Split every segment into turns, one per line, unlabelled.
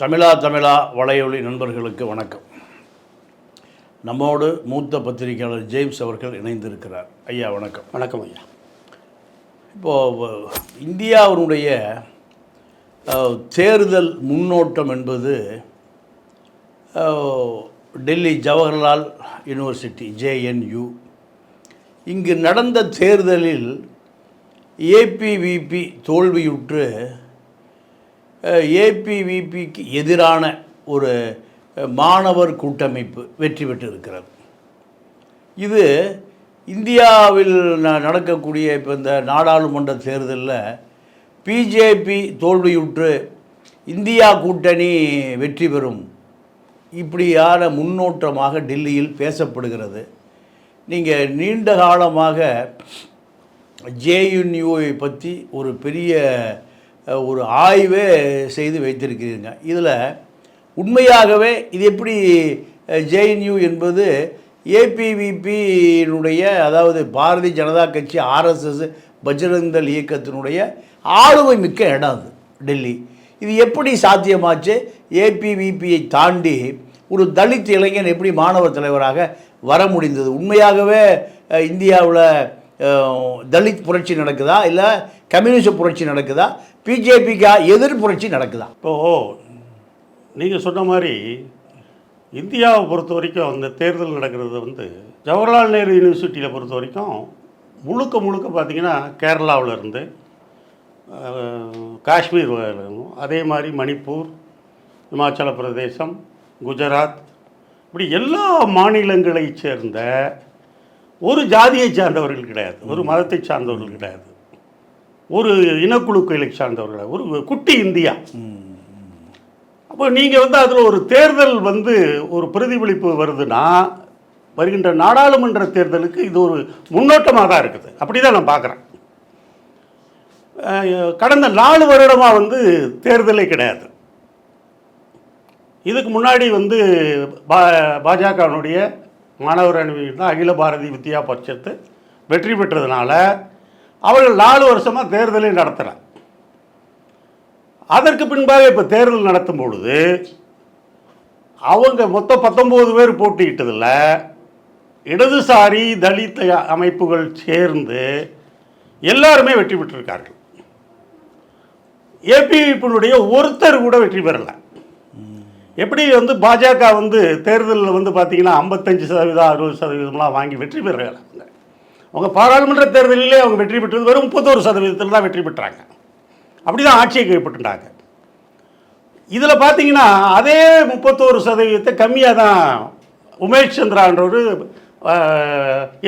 தமிழா வலையொலி நண்பர்களுக்கு வணக்கம். நம்மோடு மூத்த பத்திரிகையாளர் ஜேம்ஸ் அவர்கள் இணைந்திருக்கிறார். ஐயா வணக்கம்.
வணக்கம் ஐயா.
இப்போது இந்தியாவினுடைய தேர்தல் முன்னோட்டம் என்பது டெல்லி ஜவஹர்லால் யூனிவர்சிட்டி JNU இங்கு நடந்த தேர்தலில் APVP தோல்வியுற்று APVPக்கு எதிரான ஒரு மாணவர் கூட்டமைப்பு வெற்றி பெற்றிருக்கிறது. இது இந்தியாவில் நடக்கக்கூடிய இப்போ இந்த நாடாளுமன்ற தேர்தலில் பிஜேபி தோல்வியுற்று இந்தியா கூட்டணி வெற்றி பெறும் இப்படியான முன்னோட்டமாக டெல்லியில் பேசப்படுகிறது. நீங்கள் நீண்ட காலமாக JNUவை பற்றி ஒரு பெரிய ஒரு ஆய்வே செய்து வைத்திருக்கிறீங்க. இதில் உண்மையாகவே இது எப்படி JNU என்பது APVPயினுடைய, அதாவது பாரதிய ஜனதா கட்சி RSS பஜ்ரங்தள் இயக்கத்தினுடைய ஆளுமை மிக்க இடம் அது டெல்லி. இது எப்படி சாத்தியமாச்சு? APVPயை தாண்டி ஒரு தலித் இளைஞன் எப்படி மாணவர் தலைவராக வர முடிந்தது? உண்மையாகவே இந்தியாவில் தலித் புரட்சி நடக்குதா, இல்லை கம்யூனிஸ்ட் புரட்சி நடக்குதா, பிஜேபிக்கு எதிர் புரட்சி நடக்குதா?
இப்போது நீங்கள் சொன்ன மாதிரி இந்தியாவை பொறுத்த வரைக்கும் அந்த தேர்தல் நடக்கிறது ஜவஹர்லால் நேரு யூனிவர்சிட்டியில் பொறுத்த வரைக்கும் முழுக்க பார்த்திங்கன்னா கேரளாவில் இருந்து காஷ்மீர் அதே மாதிரி மணிப்பூர், இமாச்சல பிரதேசம், குஜராத், இப்படி எல்லா மாநிலங்களை சேர்ந்த ஒரு ஜாதியை சார்ந்தவர்கள் கிடையாது, ஒரு மதத்தை சார்ந்தவர்கள் கிடையாது, ஒரு இனக்குழுக்களை சார்ந்தவர்கள், ஒரு குட்டி இந்தியா. அப்போ நீங்கள் அதில் ஒரு தேர்தல் ஒரு பிரதிபலிப்பு வருதுன்னா வருகின்ற நாடாளுமன்ற தேர்தலுக்கு இது ஒரு முன்னோட்டமாக தான் இருக்குது. அப்படி தான் நான் பார்க்குறேன். கடந்த 4 வருடமாக தேர்தலே கிடையாது. இதுக்கு முன்னாடி பாஜகவினுடைய மாணவர் அணி தான் அகில பாரதிய வித்யா பரிஷத்து வெற்றி பெற்றதுனால அவர்கள் 4 வருஷமாக தேர்தலை நடத்துகிறார். அதற்கு பின்பாக இப்போ தேர்தல் நடத்தும் பொழுது அவங்க மொத்தம் 19 பேர் போட்டியிட்டதில் இடதுசாரி தலித் அமைப்புகள் சேர்ந்து எல்லாருமே வெற்றி பெற்றிருக்கார்கள். APVPனுடைய ஒருத்தர் கூட வெற்றி பெறலை. எப்படி பாஜக தேர்தலில் பார்த்தீங்கன்னா 55% 60% வாங்கி வெற்றி பெறலை. அவங்க பாராளுமன்ற தேர்தலிலே அவங்க வெற்றி பெற்றது வெறும் 31% தான் வெற்றி பெற்றாங்க. அப்படி தான் ஆட்சியை கைப்பற்றினாங்க. இதில் பார்த்தீங்கன்னா அதே 31% கம்மியாக தான் உமேஷ் சந்திரான்றவர்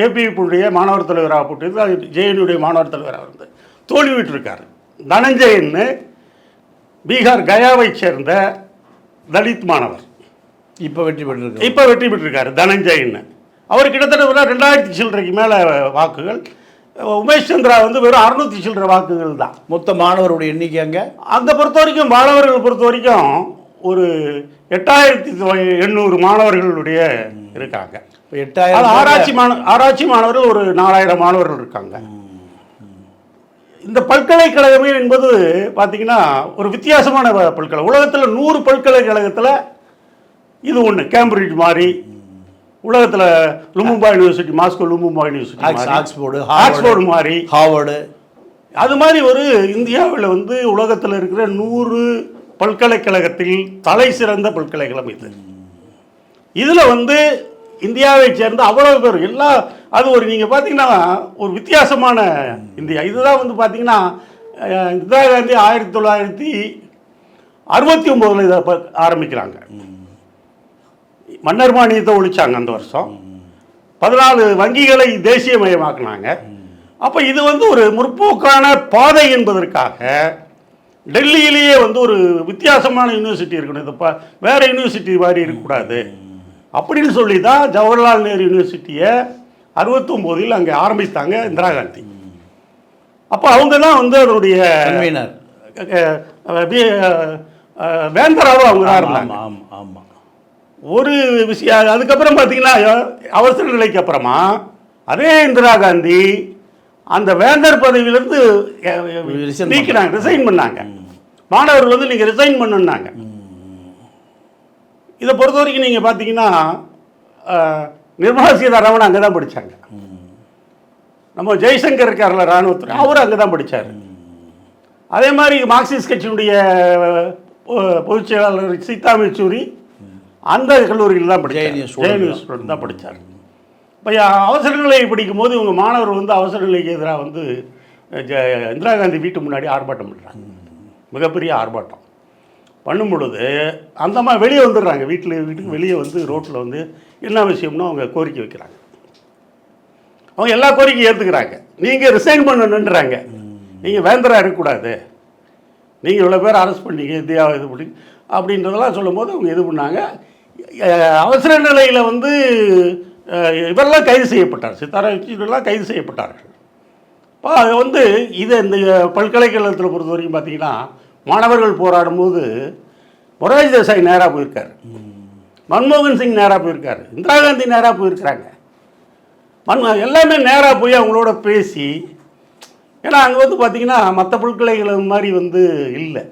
APVPுடைய மாணவர் தலைவராக போட்டு JNUடைய மாணவர் தலைவராக தோல்வி விட்டுருக்கார். தனஞ்சயன்னு பீகார் கயாவை சேர்ந்த தலித் மாணவர்
இப்போ வெற்றி பெற்றிருக்காரு.
தனஞ்சயன்னு அவர் கிட்டத்தட்ட 2000 சில்லறைக்கு மேலே வாக்குகள். உமேஷ் சந்திரா வெறும் 600 சில்லறை வாக்குகள் தான்.
மொத்த மாணவருடைய எண்ணிக்கை
அங்கே பொறுத்த வரைக்கும் மாணவர்களை பொறுத்த வரைக்கும் ஒரு 8800 மாணவர்களுடைய இருக்காங்க. 8000 ஆராய்ச்சி மாணவர்கள் ஒரு 4000 மாணவர்கள் இருக்காங்க. இந்த பல்கலைக்கழகமே என்பது பார்த்திங்கன்னா ஒரு வித்தியாசமான பல்கலை. உலகத்தில் 100 பல்கலைக்கழகத்தில் இது ஒன்று. கேம்பிரிட்ஜ் மாதிரி உலகத்தில் லும்பும்பா யூனிவர்சிட்டி, மாஸ்கோ லும்பும்பா யூனிவர்சிட்டி, ஆக்ஸ்போர்டு மாதிரி,
ஹார்வர்டு, அது
மாதிரி ஒரு இந்தியாவில் உலகத்தில் இருக்கிற 100 பல்கலைக்கழகத்தில் தலை சிறந்த பல்கலைக்கழகம் இது. இதில் இந்தியாவை சேர்ந்த அவ்வளோ பேர் எல்லா அது ஒரு நீங்கள் பார்த்தீங்கன்னா ஒரு வித்தியாசமான இந்தியா. இதுதான் பார்த்தீங்கன்னா இந்திரா காந்தி 1969 இதை ஆரம்பிக்கிறாங்க. மன்னர் மானியத்தை ஒழிச்சாங்க அந்த வருஷம். 14 வங்கிகளை தேசியமயமாக்குனாங்க. அப்போ இது ஒரு முற்போக்கான பாதை என்பதற்காக டெல்லியிலேயே ஒரு வித்தியாசமான யூனிவர்சிட்டி இருக்கணும், இது வேறு யூனிவர்சிட்டி மாதிரி இருக்கக்கூடாது அப்படின்னு சொல்லி தான் ஜவஹர்லால் நேரு யூனிவர்சிட்டியை 69 அங்கே ஆரம்பித்தாங்க இந்திரா காந்தி. அப்போ அவங்க தான் அதனுடைய வேந்தராகவும் அவங்க தான் இருந்தாங்க.
ஆமாம்.
ஒரு விஷயம் அதுக்கப்புறம் பார்த்தீங்கன்னா அவசர நிலைக்கு அப்புறமா அதே இந்திரா காந்தி அந்த வேந்தர் பதவியிலிருந்து நீக்கினாங்க, ரிசைன் பண்ணாங்க. மாணவர்கள் நீங்கள் ரிசைன் பண்ணுன்னாங்க. இதை பொறுத்த வரைக்கும் நீங்கள் பார்த்தீங்கன்னா நிர்மலா சீதாராமன் அங்கே தான் படித்தாங்க. நம்ம ஜெய்சங்கர் இருக்கார்ல இராணுவத்துறை, அவரும் அங்கே தான் படித்தார். அதே மாதிரி மார்க்சிஸ்ட் கட்சியினுடைய பொதுச் செயலாளர் சீதாராம் யெச்சூரி அந்த கல்லூரியில் தான் படித்தார், ஜேஎன்யூ தான் படித்தார். இப்போ அவசர நிலையை படிக்கும்போது இவங்க மாணவர் வந்து அவசர நிலைக்கு எதிராக வந்து இந்திரா காந்தி வீட்டு முன்னாடி ஆர்ப்பாட்டம் பண்ணுறாங்க. மிகப்பெரிய ஆர்ப்பாட்டம் பண்ணும் பொழுது அந்த மாதிரி வெளியே வந்துடுறாங்க. வீட்டுக்கு வெளியே வந்து ரோட்டில் வந்து என்ன விஷயம்னு அவங்க கோரிக்கை வைக்கிறாங்க. அவங்க எல்லா கோரிக்கையும் ஏற்றுக்கிறாங்க. நீங்கள் ரிசைன் பண்ணணுன்றாங்க. நீங்கள் வேந்தராக இருக்கக்கூடாது, நீங்கள் இவ்வளோ பேர் அரெஸ்ட் பண்ணீங்க, இந்தியாவை இது பண்ணி அப்படின்றதெல்லாம் சொல்லும் போது அவங்க இது பண்ணாங்க. அவசர நிலையில் வந்து இவரெல்லாம் கைது செய்யப்பட்டார், சீதாராம் யெச்சூரியெல்லாம் கைது செய்யப்பட்டார்கள். இப்போ அது வந்து இதை இந்த பல்கலைக்கழகத்தில் பொறுத்த வரைக்கும் பார்த்தீங்கன்னா மாணவர்கள் போராடும் போது மொரார்ஜி தேசாய் நேராக போயிருக்காரு, மன்மோகன் சிங் நேராக போயிருக்காரு, இந்திரா காந்தி நேராக போயிருக்கிறாங்க. எல்லாமே நேராக போய் அவங்களோட பேசி, ஏன்னா அங்கே வந்து பார்த்திங்கன்னா மற்ற பல்கலைக்கழகம் மாதிரி வந்து இல்லை.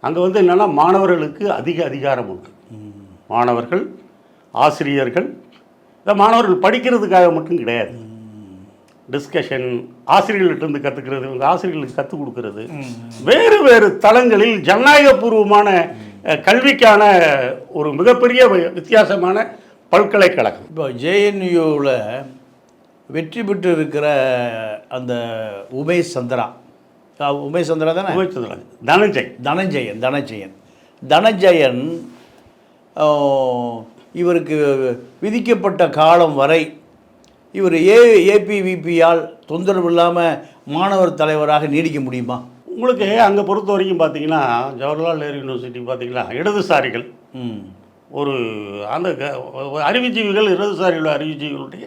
அங்கே வந்து என்னென்னா மாணவர்களுக்கு அதிக அதிகாரம் உண்டு. மாணவர்கள், ஆசிரியர்கள், இந்த மாணவர்கள் படிக்கிறதுக்காக மட்டும் கிடையாது, டிஸ்கஷன், ஆசிரியர்கள்ட்டிருந்து கற்றுக்கிறது, இவங்க ஆசிரியர்களுக்கு கற்றுக் கொடுக்கறது, வேறு வேறு தளங்களில் ஜனநாயகபூர்வமான கல்விக்கான ஒரு மிகப்பெரிய வித்தியாசமான பல்கலைக்கழகம்.
இப்போ ஜேஎன்யூவில் வெற்றி பெற்று இருக்கிற அந்த உமேஷ் சந்திரா தானே, தனஞ்சயன் இவருக்கு விதிக்கப்பட்ட காலம் வரை இவர் ஏபிவிபியால் தொந்தரவு இல்லாமல் மாணவர் தலைவராக நீடிக்க முடியுமா?
உங்களுக்கு அங்கே பொறுத்த வரைக்கும் பார்த்தீங்கன்னா ஜவஹர்லால் நேரு யூனிவர்சிட்டி பார்த்தீங்கன்னா இடதுசாரிகள் ஒரு அந்த அறிவுஜீவிகள், இடதுசாரிகள் அறிவுஜீவிகளுடைய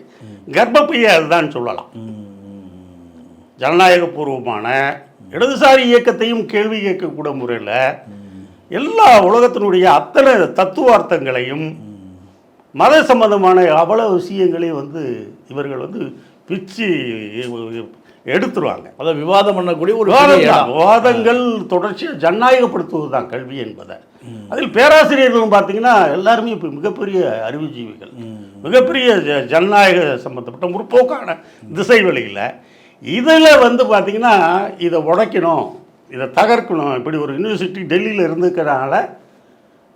கர்ப்பப்பையே அதுதான் சொல்லலாம். ஜனநாயகபூர்வமான இடதுசாரி இயக்கத்தையும் கேள்வி கேட்கக்கூட முறையில் எல்லா உலகத்தினுடைய அத்தனை தத்துவார்த்தங்களையும் மத சம்பந்தமான அவ்வளவு விஷயங்களையும் வந்து இவர்கள் வந்து பிச்சு எடுத்துருவாங்க.
அதை விவாதம் பண்ணக்கூடிய ஒரு
விவாதங்கள் தொடர்ச்சியாக ஜனநாயகப்படுத்துவது தான் கல்வி என்பதை. அதில் பேராசிரியர்களும் பார்த்தீங்கன்னா எல்லாருமே இப்போ மிகப்பெரிய அறிவுஜீவிகள், மிகப்பெரிய ஜனநாயக சம்பந்தப்பட்ட முற்போக்கான திசை வழியில். இதில் வந்து பார்த்திங்கன்னா இதை உடைக்கணும், இதை தகர்க்கணும். இப்படி ஒரு யூனிவர்சிட்டி டெல்லியில் இருந்துக்கிறனால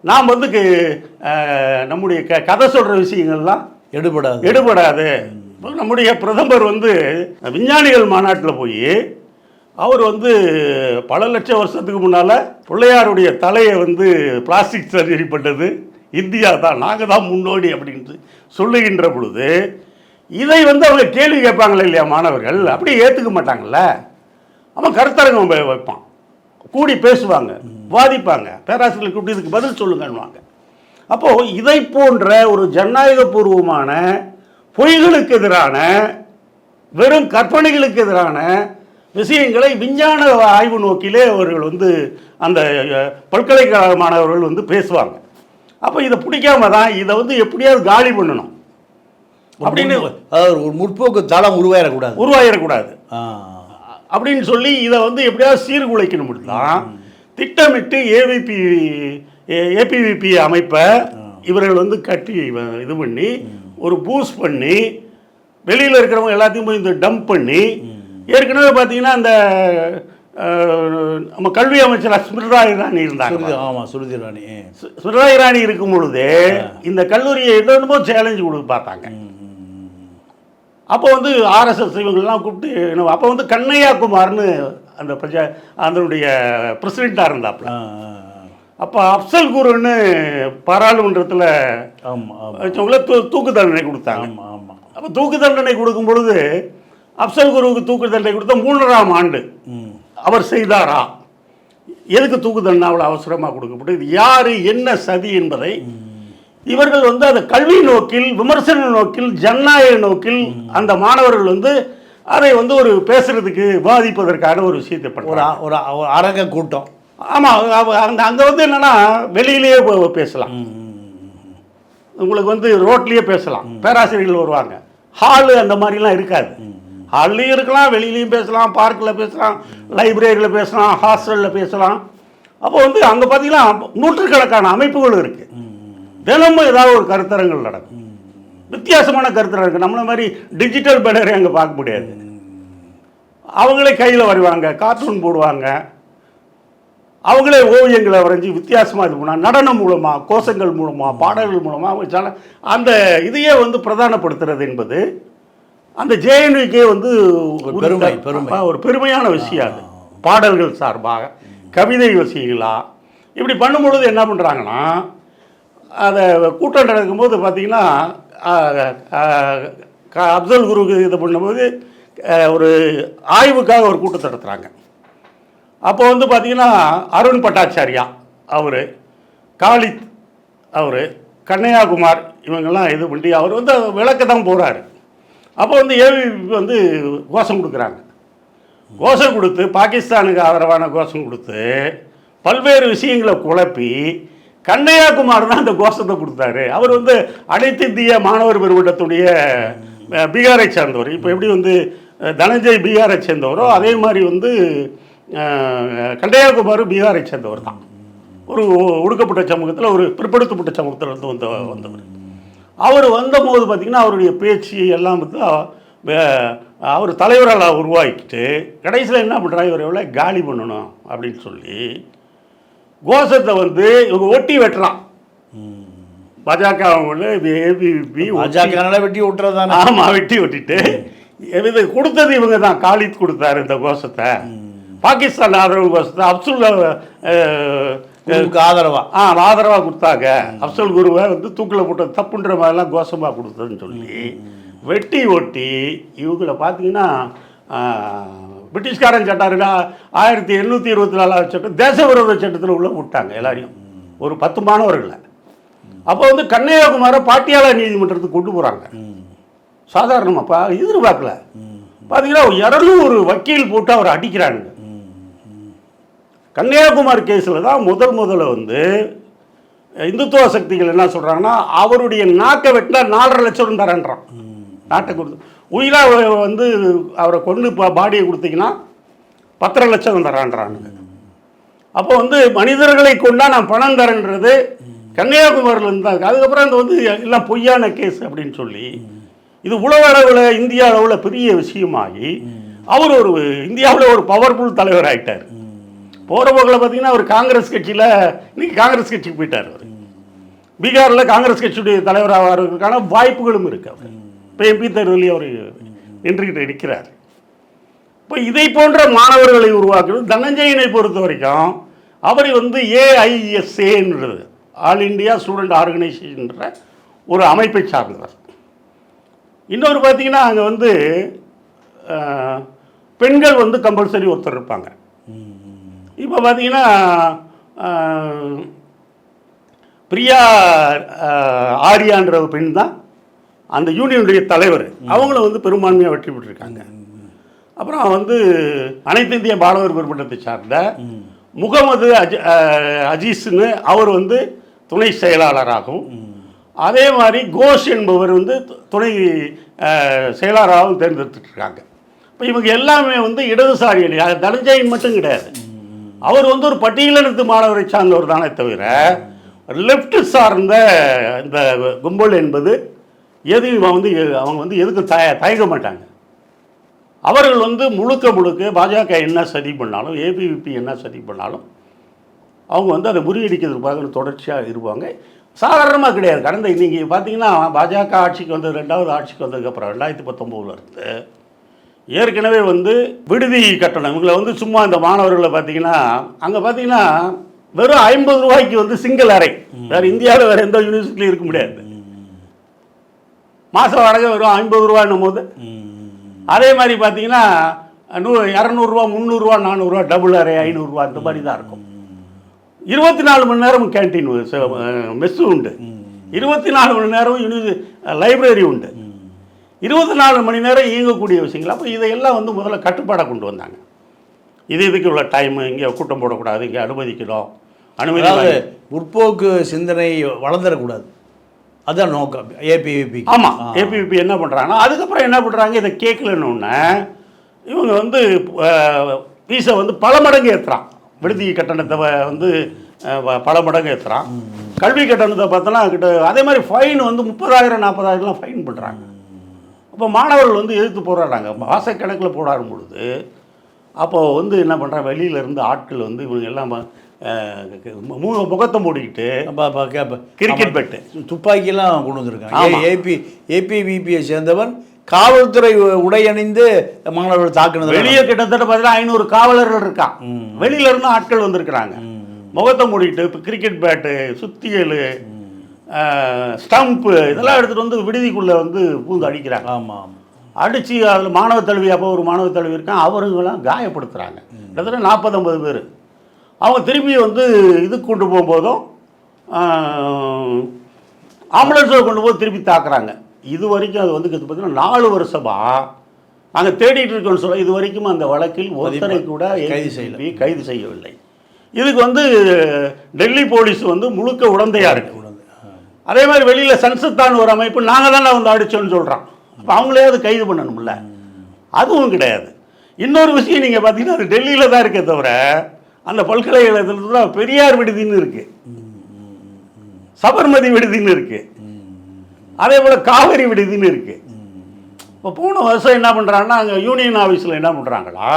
நாம் வந்து நம்முடைய கதை சொல்கிற விஷயங்கள்லாம் எடுபடாது. நம்முடைய பிரதமர் வந்து விஞ்ஞானிகள் மாநாட்டில் போய் அவர் வந்து பல லட்சம் வருஷத்துக்கு முன்னால் பிள்ளையாருடைய தலையை வந்து பிளாஸ்டிக் சர்ஜரி பண்ணது இந்தியா தான், நாங்கள் தான் முன்னோடி அப்படின்ட்டு சொல்லுகின்ற பொழுது இதை வந்து அவங்க கேள்வி கேட்பாங்களே இல்லையா மாணவர்கள், அப்படியே ஏற்றுக்க மாட்டாங்கல்ல. அவன் கருத்தரங்கம் வைப்பான், கூடி பேசுவாங்க, வாதிப்பாங்க, பேராசிரியர்கள் கூப்பிட்டு இதுக்கு பதில் சொல்லுங்கன்னுவாங்க. அப்போது இதை போன்ற ஒரு ஜனநாயகபூர்வமான பொய்களுக்கு எதிரான, வெறும் கற்பனைகளுக்கு எதிரான விஷயங்களை விஞ்ஞான ஆய்வு நோக்கிலே அவர்கள் வந்து அந்த பல்கலைக்கழக மாணவர்கள் வந்து பேசுவாங்க. அப்போ இதை பிடிக்காம தான் இதை வந்து எப்படியாவது காலி பண்ணணும் அப்படின்னு,
ஒரு முற்போக்கு தளம் உருவாயிடக்கூடாது
அப்படின்னு சொல்லி இதை வந்து எப்படியாவது சீர்குலைக்கணும் தான் திட்டமிட்டு ஏபிவிபி அமைப்பை இவர்கள் வந்து கட்டி இது பண்ணி ஒரு பூஸ்ட் பண்ணி வெளியில் இருக்கிறவங்க எல்லாத்தையும் போய் இந்த டம்ப் பண்ணி, ஏற்கனவே பார்த்தீங்கன்னா அந்த நம்ம கல்வி அமைச்சர் ஸ்மிருதா இரானி இருந்தாங்க.
ஆமாம்,
ஸ்மிருதா இரானி இருக்கும் பொழுது இந்த கல்லூரியை என்னென்னமோ சேலஞ்சு கொடுக்க பார்த்தாங்க. அப்போ வந்து ஆர்எஸ்எஸ் இவங்கெல்லாம் கூப்பிட்டு, அப்போ வந்து கண்ணையா குமார்னு அந்த அதனுடைய பிரசிடெண்ட்டாக இருந்தாப்புல. அப்போ அப்சல் குருன்னு பாராளுமன்றத்தில் வச்சவங்கள தூக்கு தண்டனை கொடுத்தாங்க. அப்போ தூக்கு தண்டனை கொடுக்கும் பொழுது அப்சல் குருவுக்கு தூக்கு தண்டனை கொடுத்த 3ஆம் ஆண்டு அவர் செய்தாரா? எதுக்கு தூக்கு தண்டனை அவ்வளோ அவசரமாக கொடுக்கப்பட்டு, இது யார் என்ன சதி என்பதை இவர்கள் வந்து அந்த கல்வி நோக்கில், விமர்சன நோக்கில், ஜனநாயக நோக்கில் அந்த மாணவர்கள் வந்து அதை வந்து ஒரு பேசுறதுக்கு விவாதிப்பதற்கான ஒரு விஷயத்தை பண்ணுறாங்க.
ஒரு அரங்க கூட்டம்.
ஆமாம், அங்கே வந்து என்னென்னா வெளியிலேயே பேசலாம், உங்களுக்கு வந்து ரோட்லேயே பேசலாம், பேராசிரியர்கள் வருவாங்க. ஹாலு அந்த மாதிரிலாம் இருக்காது. ஹால்லையும் இருக்கலாம், வெளியிலையும் பேசலாம், பார்க்கில் பேசலாம், லைப்ரரியில் பேசலாம், ஹாஸ்டலில் பேசலாம். அப்போ வந்து அங்கே பார்த்தீங்கன்னா நூற்றுக்கணக்கான அமைப்புகள் இருக்குது. தினமும் ஏதாவது ஒரு கருத்தரங்கள் நடக்கும், வித்தியாசமான கருத்தரங்கள். நம்மள மாதிரி டிஜிட்டல் பேனரை அங்கே பார்க்க முடியாது. அவங்களே கையில் வரைவாங்க, கார்ட்டூன் போடுவாங்க, அவங்களே ஓவியங்களை வரைஞ்சி வித்தியாசமாக இது பண்ணால் நடனம் மூலமாக, கோஷங்கள் மூலமாக, பாடல்கள் மூலமாக அந்த இதையே வந்து பிரதானப்படுத்துறது என்பது அந்த ஜேஎன்யூக்கே வந்து ஒரு பெருமையான விஷயம். அது பாடல்கள் சார்பாக கவிதை விஷயங்களா இப்படி பண்ணும்பொழுது என்ன பண்ணுறாங்கன்னா, அதை கூட்டம் நடக்கும்போது பார்த்திங்கன்னா அப்சல் குருக்கு இது பண்ணும்போது ஒரு ஆய்வுக்காக ஒரு கூட்டத்தை நடத்துகிறாங்க. அப்போ வந்து பார்த்திங்கன்னா அருண் பட்டாச்சாரியா அவர், காலித் அவர், கண்ணையாகுமார் இவங்கெல்லாம் இது பண்ணி அவர் வந்து விளக்க தான் போகிறாரு. அப்போ வந்து ஏவிபி வந்து கோஷம் கொடுக்குறாங்க. கோஷம் கொடுத்து பாகிஸ்தானுக்கு ஆதரவான கோஷம் கொடுத்து பல்வேறு விஷயங்களை குழப்பி கண்ணையாகுமார் தான் அந்த கோஷத்தை கொடுத்தாரு. அவர் வந்து அனைத்து இந்திய மாணவர் பெருமன்றத்துடைய பீகாரை சேர்ந்தவர். இப்போ எப்படி வந்து தனஞ்சய் பீகாரை சேர்ந்தவரோ அதே மாதிரி வந்து கண்ணையாகுமார் பீகாரை சேர்ந்தவர் தான். ஒரு ஒடுக்கப்பட்ட சமூகத்தில், ஒரு பிற்படுத்தப்பட்ட சமூகத்தில் இருந்து வந்தவர். அவர் வந்தபோது பார்த்திங்கன்னா அவருடைய பேச்சு எல்லாம் வந்து அவர் தலைவரால் உருவாக்கிட்டு கடைசியில் என்ன பண்ணுறாங்க, இவர் எவ்வளோ காலி பண்ணணும் அப்படின்னு சொல்லி கோஷத்தை வந்து இவங்க ஒட்டி வெட்டுறான். பாஜக அவங்கள ஏபிபி
வெட்டி விட்டுறதான்.
ஆமாம், வெட்டி வெட்டிட்டு இது கொடுத்தது இவங்க தான். காலித் கொடுத்தாரு இந்த கோஷத்தை, பாகிஸ்தான் ஆதரவு கோஷத்தை அப்சுல் ஆதரவாக கொடுத்தாங்க. அப்சல் குருவை வந்து தூக்கில் போட்ட தப்புன்ற மாதிரிலாம் கோஷமாக கொடுத்ததுன்னு சொல்லி வெட்டி ஒட்டி இவங்களை பார்த்தீங்கன்னா பிரிட்டிஷ்காரன் சட்டம் 1824 சட்டம், தேச விரோத சட்டத்தில் உள்ள விட்டாங்க எல்லாரையும், ஒரு 10 மாணவர்களை. அப்போ வந்து கண்ணையாகுமாரை பாட்டியாலா நீதிமன்றத்துக்கு கொண்டு போகிறாங்க. சாதாரணமாக எதிர்பார்க்கல. பார்த்தீங்கன்னா 200 வக்கீல் போட்டு அவர் அடிக்கிறாங்க. கன்னியாகுமரி கேஸில் தான் முதல்ல வந்து இந்துத்துவ சக்திகள் என்ன சொல்கிறாங்கன்னா, அவருடைய நாக்கை வெட்டினா 4.5 லட்சம் தரேன்றான். நாட்டை கொடுத்து உயிராக வந்து அவரை கொண்டு பாடியை கொடுத்தீங்கன்னா 10.5 லட்சம் தரான்றாங்க. அப்போ வந்து மனிதர்களை கொண்டா நான் பணம் தரேன்றது கன்னியாகுமரியில் இருந்தாங்க. அதுக்கப்புறம் அந்த வந்து எல்லாம் பொய்யான கேஸ் அப்படின்னு சொல்லி இது உலக அளவில், இந்திய அளவில் பெரிய விஷயமாகி அவர் ஒரு இந்தியாவில் ஒரு பவர்ஃபுல் தலைவர் ஆகிட்டார். போகிற போக்கில் பார்த்தீங்கன்னா அவர் காங்கிரஸ் கட்சியில் இன்றைக்கி காங்கிரஸ் கட்சிக்கு போயிட்டார். அவர் பீகாரில் காங்கிரஸ் கட்சியுடைய தலைவராக வருவதற்கான வாய்ப்புகளும் இருக்குது. அவர் இப்போ எம்பி தேர்தலில் அவர் நின்றுக்கிட்டு இருக்கிறார். இப்போ இதை போன்ற மாணவர்களை உருவாக்குறது தனஞ்சயனை பொறுத்த வரைக்கும் அவர் வந்து ஏஐஎஸ்ஏன்றது ஆல் இண்டியா ஸ்டூடெண்ட் ஆர்கனைசேஷன்ற ஒரு அமைப்பை சார்ந்தவர். இன்னொரு பார்த்தீங்கன்னா அங்கே வந்து பெண்கள் வந்து கம்பல்சரி ஒருத்தர் இருப்பாங்க. இப்போ பார்த்தீங்கன்னா பிரியா ஆரியான்ற பெண் தான் அந்த யூனியனுடைய தலைவர். அவங்களும் வந்து பெரும்பான்மையாக வெற்றி பெற்றிருக்காங்க. அப்புறம் வந்து அனைத்து இந்திய மாணவர் பெருமன்றத்தை சார்ந்த முகமது அஜீஸ்னு அவர் வந்து துணை செயலாளராகவும், அதே மாதிரி கோஷ் என்பவர் வந்து துணை செயலாளராகவும் தேர்ந்தெடுத்துட்ருக்காங்க. இப்போ இவங்க எல்லாமே வந்து இடதுசாரி அணி. தனஞ்சயன் மட்டும் கிடையாது, அவர் வந்து ஒரு பட்டியலினத்து மாணவரை சார்ந்தவர் தானே தவிர லெஃப்ட் சார்ந்த இந்த கும்பல் என்பது எதையும் வந்து அவங்க வந்து எதுக்கு தயங்க மாட்டாங்க. அவர்கள் வந்து முழுக்க பாஜக என்ன சதி பண்ணாலும், ஏபிவிபி என்ன சதி பண்ணாலும் அவங்க வந்து அதை முறியடிக்கிறதுக்காக தொடர்ச்சியாக இருப்பாங்க. சாதாரணமாக கிடையாது. கடந்த இன்றைக்கி பார்த்தீங்கன்னா பாஜக ஆட்சிக்கு வந்து 2வது ஆட்சிக்கு வந்ததுக்கப்புறம் 2019 இருந்து ஏற்கனவே வந்து விடுதி கட்டணம் இவங்களை வந்து சும்மா இந்த மாணவர்களை பார்த்தீங்கன்னா அங்கே பார்த்தீங்கன்னா வெறும் 50 ரூபாய்க்கு வந்து சிங்கிள் அறை. வேறு இந்தியாவில் வேறு எந்த யூனிவர்சிட்டிலையும் இருக்க முடியாது. மாத வாடகை வெறும் 50 ரூபான்னும் போது, அதே மாதிரி பார்த்தீங்கன்னா 200 ரூபா 300 ரூபா 400 ரூபா டபுள் அறை 500 ரூபா இந்த மாதிரி தான் இருக்கும். 24 மணி நேரம் கேன்டீன் மெஸ்ஸு உண்டு, 24 மணி நேரம் லைப்ரரி உண்டு, 24 மணி நேரம் இயங்கக்கூடிய விஷயங்கள். அப்போ இதையெல்லாம் வந்து முதல்ல கட்டுப்பாடாக கொண்டு வந்தாங்க. இதுக்கு உள்ள டைமு, இங்கே கூட்டம் போடக்கூடாது, இங்கே அனுமதிக்கணும், அனுமதி
முற்போக்கு சிந்தனை வளர்ந்துடக்கூடாது, அதுதான் நோக்கம் ஏபிவிபி.
ஆமாம், ஏபிவிபி என்ன பண்ணுறாங்கன்னா அதுக்கப்புறம் என்ன பண்ணுறாங்க, இதை கேட்கலன்னு இவங்க வந்து ஃபீஸை வந்து பல மடங்கு ஏற்றுறான். விடுதி கட்டணத்தை வந்து பல மடங்கு ஏற்றுறான். கல்வி கட்டணத்தை பார்த்தோன்னா கிட்ட அதே மாதிரி ஃபைன் வந்து 30,000 40,000 ஃபைன் பண்ணுறாங்க. அப்போ மாணவர்கள் வந்து எதிர்த்து போராடுறாங்க. மாதக்கணக்கில் போராடும் பொழுது அப்போது வந்து என்ன பண்ணுறாங்க, வெளியிலேருந்து ஆட்கள் வந்து இவங்க எல்லாம் முகத்தை மூடிக்கிட்டு கிரிக்கெட் பேட்டு
துப்பாக்கியெல்லாம் கொண்டு வந்திருக்காங்க. ஏபிவிபியை சேர்ந்தவன் காவல்துறை உடை அணிந்து மாணவர்கள் தாக்குனது.
வெளியே கிட்டத்தட்ட பார்த்தீங்கன்னா 500 காவலர்கள் இருக்கான். வெளியில இருந்து ஆட்கள் வந்திருக்கிறாங்க. முகத்தை மூடிக்கிட்டு இப்போ கிரிக்கெட் பேட்டு, சுத்தியல், ஸ்டம்ப்பு இதெல்லாம் எடுத்துகிட்டு வந்து விடுதிக்குள்ளே வந்து பூந்து அடிக்கிறாங்க.
ஆமாம்,
அடித்து அதில் மாணவ தலைவி, அப்போ ஒரு மாணவ தலைவி இருக்கான், அவருங்களாம் காயப்படுத்துகிறாங்க. கிட்டத்தட்ட 40-50 பேர். அவங்க திரும்பி வந்து இதுக்கு கொண்டு போகும்போதும் ஆம்புலன்ஸில் கொண்டு போய் திருப்பி தாக்குறாங்க. இது வரைக்கும் அது வந்து பார்த்தீங்கன்னா 4 வருஷமாக நாங்கள் தேடிட்டு இருக்கோம்னு சொல்ல, இது வரைக்கும் அந்த வழக்கில் ஒருத்தரை கூட கைது செய்யவில்லை. இதுக்கு வந்து டெல்லி போலீஸ் வந்து முழுக்க உடந்தையாக இருக்கு. அதே மாதிரி வெளியில் சன்சத்தான் ஒரு அமைப்பு நாங்கள் தானே வந்து அடித்தோன்னு சொல்கிறான். அப்போ அவங்களே அது கைது பண்ணணும்ல, அதுவும் கிடையாது. இன்னொரு விஷயம் நீங்கள் பார்த்தீங்கன்னா அது டெல்லியில் தான் இருக்கே தவிர அந்த பல்கலைக்கழகத்தில் தான் பெரியார் விடுதின்னு இருக்குது, சபர்மதி விடுதின்னு இருக்குது, அதே போல் காவேரி விடுதின்னு இருக்குது. இப்போ போன வருஷம் என்ன பண்ணுறாங்கன்னா அங்கே யூனியன் ஆஃபீஸில் என்ன பண்ணுறாங்களா,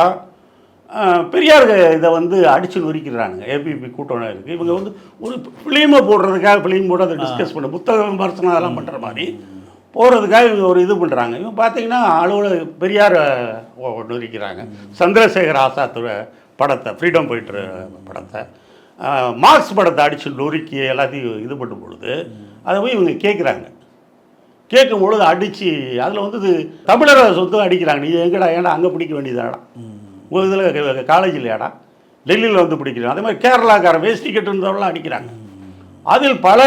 பெரியார் இதை வந்து அடித்து நொறுக்கிறானுங்க. ஏபிபி கூட்டம் இருக்குது. இவங்க வந்து ஒரு ஃபிலிமை போடுறதுக்காக ஃபிலிம் போட்டு அதை டிஸ்கஸ் பண்ண புத்தக விமர்சனம் அதெல்லாம் பண்ணுற மாதிரி போகிறதுக்காக இவங்க ஒரு இது பண்ணுறாங்க. இவங்க பார்த்தீங்கன்னா பெரியார் நொறுக்கிறாங்க. சந்திரசேகர் ஆசாத் படத்தை, ஃப்ரீடம் ஃபைட்டர் படத்தை, மார்க்ஸ் படத்தை அடித்து நொறுக்கி எல்லாத்தையும் இது பண்ணும் பொழுது அதை போய் இவங்க கேட்குறாங்க. கேட்கும் பொழுது அடித்து அதில் வந்து தமிழரை சொத்து அடிக்கிறாங்க. நீ எங்கடா ஏன்டா அங்கே பிடிக்க வேண்டியதாடா, உங்கள் இதில் காலேஜ் இல்லையாடா, டெல்லியில் வந்து பிடிக்கிறாங்க. அதே மாதிரி கேரளாக்கார வேஸ்டி கட்டு இருந்தவரெலாம் அடிக்கிறாங்க. அதில் பல